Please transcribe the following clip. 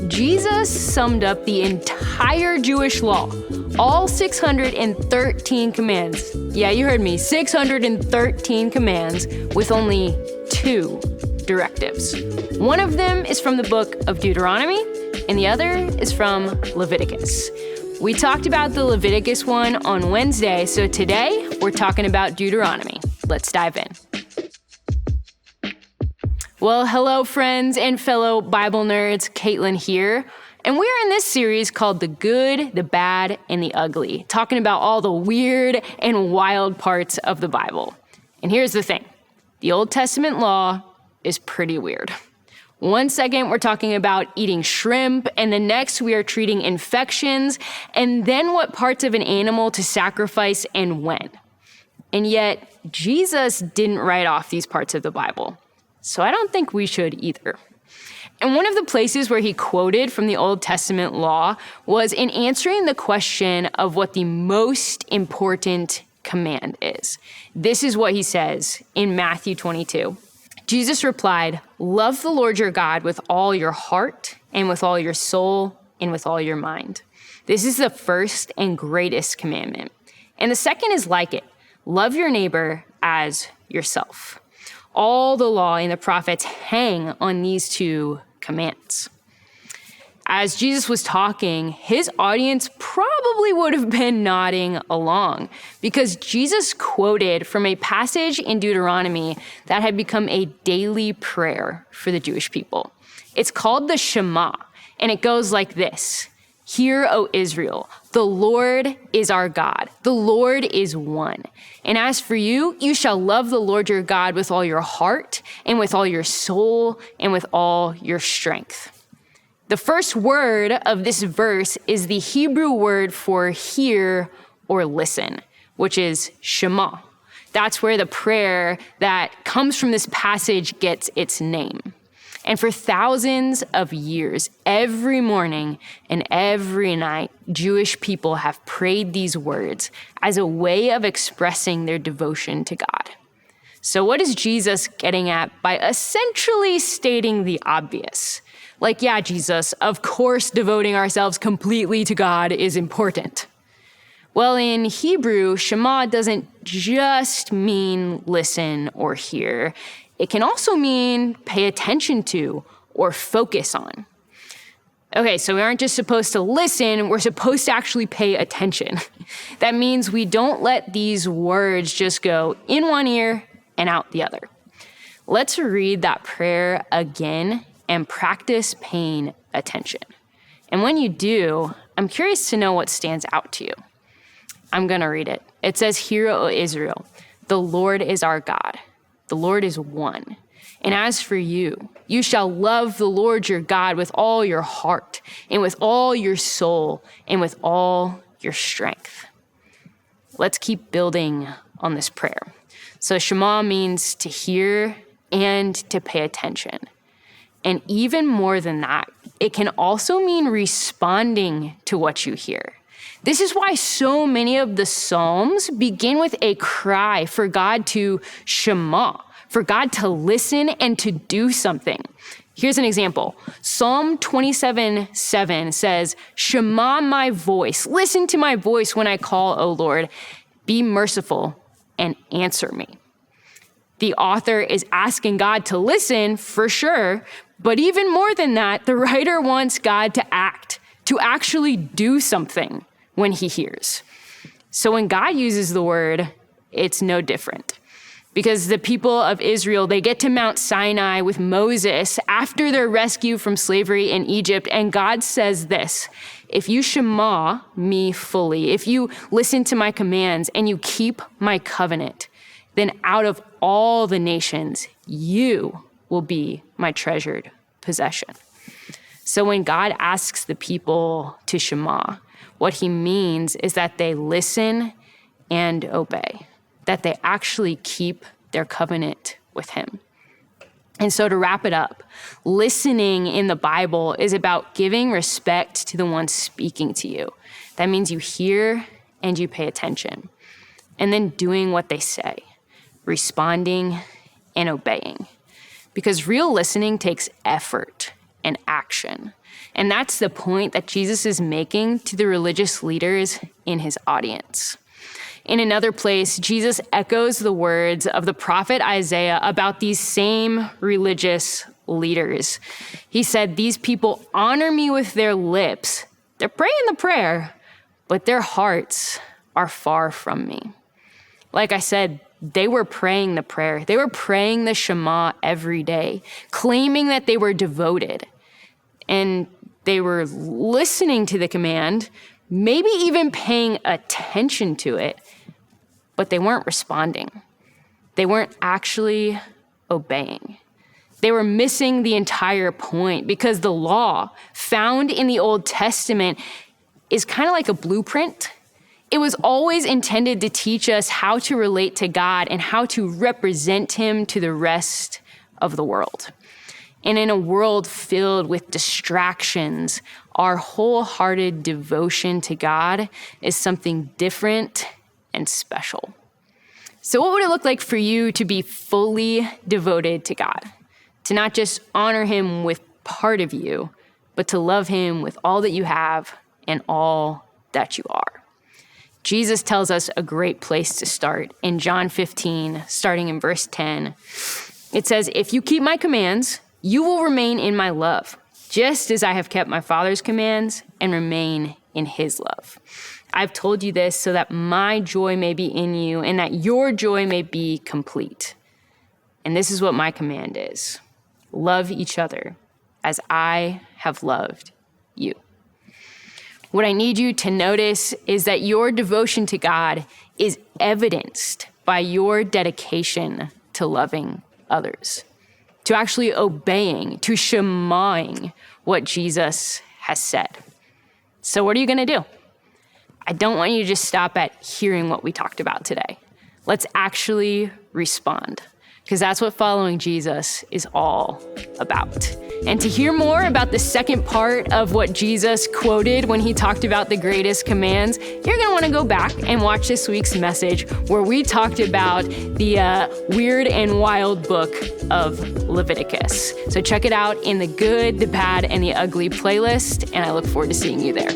Jesus summed up the entire Jewish law, all 613 commands. Yeah, you heard me, 613 commands with only 2 directives. One of them is from the book of Deuteronomy, and the other is from Leviticus. We talked about the Leviticus one on Wednesday, so today we're talking about Deuteronomy. Let's dive in. Well, hello friends and fellow Bible nerds, Caitlin here. And we're in this series called The Good, the Bad, and the Ugly, talking about all the weird and wild parts of the Bible. And here's the thing, the Old Testament law is pretty weird. One second we're talking about eating shrimp, and the next we are treating infections, and then what parts of an animal to sacrifice and when. And yet, Jesus didn't write off these parts of the Bible. So I don't think we should either. And one of the places where he quoted from the Old Testament law was in answering the question of what the most important command is. This is what he says in Matthew 22. Jesus replied, "Love the Lord your God with all your heart and with all your soul and with all your mind. This is the first and greatest commandment. And the second is like it. Love your neighbor as yourself." All the law and the prophets hang on these 2 commands. As Jesus was talking, his audience probably would have been nodding along because Jesus quoted from a passage in Deuteronomy that had become a daily prayer for the Jewish people. It's called the Shema, and it goes like this. "Hear, O Israel, the Lord is our God. The Lord is one. And as for you, you shall love the Lord your God with all your heart and with all your soul and with all your strength." The first word of this verse is the Hebrew word for hear or listen, which is Shema. That's where the prayer that comes from this passage gets its name. And for thousands of years, every morning and every night, Jewish people have prayed these words as a way of expressing their devotion to God. So what is Jesus getting at by essentially stating the obvious? Like, yeah, Jesus, of course devoting ourselves completely to God is important. Well, in Hebrew, Shema doesn't just mean listen or hear. It can also mean pay attention to or focus on. Okay, so we aren't just supposed to listen, we're supposed to actually pay attention. That means we don't let these words just go in one ear and out the other. Let's read that prayer again and practice paying attention. And when you do, I'm curious to know what stands out to you. I'm gonna read it. It says, "Hear, O Israel, the Lord is our God. The Lord is one. And as for you, you shall love the Lord your God with all your heart and with all your soul and with all your strength." Let's keep building on this prayer. So Shema means to hear and to pay attention. And even more than that, it can also mean responding to what you hear. This is why so many of the Psalms begin with a cry for God to Shema, for God to listen and to do something. Here's an example. Psalm 27:7 says, "Shema my voice, listen to my voice when I call, O Lord. Be merciful and answer me." The author is asking God to listen, for sure, but even more than that, the writer wants God to act, to actually do something when he hears. So when God uses the word, it's no different. Because the people of Israel, they get to Mount Sinai with Moses after their rescue from slavery in Egypt, and God says this, "If you shema me fully, if you listen to my commands and you keep my covenant, then out of all the nations, you will be my treasured possession." So when God asks the people to shema, what he means is that they listen and obey, that they actually keep their covenant with him. And so to wrap it up, listening in the Bible is about giving respect to the one speaking to you. That means you hear and you pay attention, and then doing what they say, responding and obeying. Because real listening takes effort. and action. And that's the point that Jesus is making to the religious leaders in his audience. In another place, Jesus echoes the words of the prophet Isaiah about these same religious leaders. He said, "These people honor me with their lips. They're praying the prayer, but their hearts are far from me." Like I said, they were praying the prayer. They were praying the Shema every day, claiming that they were devoted. And they were listening to the command, maybe even paying attention to it, but they weren't responding. They weren't actually obeying. They were missing the entire point, because the law found in the Old Testament is kind of like a blueprint. It was always intended to teach us how to relate to God and how to represent him to the rest of the world. And in a world filled with distractions, our wholehearted devotion to God is something different and special. So what would it look like for you to be fully devoted to God? To not just honor him with part of you, but to love him with all that you have and all that you are. Jesus tells us a great place to start in John 15, starting in verse 10. It says, "If you keep my commands, you will remain in my love, just as I have kept my Father's commands and remain in his love. I've told you this so that my joy may be in you and that your joy may be complete. And this is what my command is: love each other as I have loved you." What I need you to notice is that your devotion to God is evidenced by your dedication to loving others, to actually obeying, to shemaing what Jesus has said. So what are you going to do? I don't want you to just stop at hearing what we talked about today. Let's actually respond, because that's what following Jesus is all about. And to hear more about the second part of what Jesus quoted when he talked about the greatest commands, you're going to want to go back and watch this week's message where we talked about the weird and wild book of Leviticus. So check it out in the Good, the Bad, and the Ugly playlist, and I look forward to seeing you there.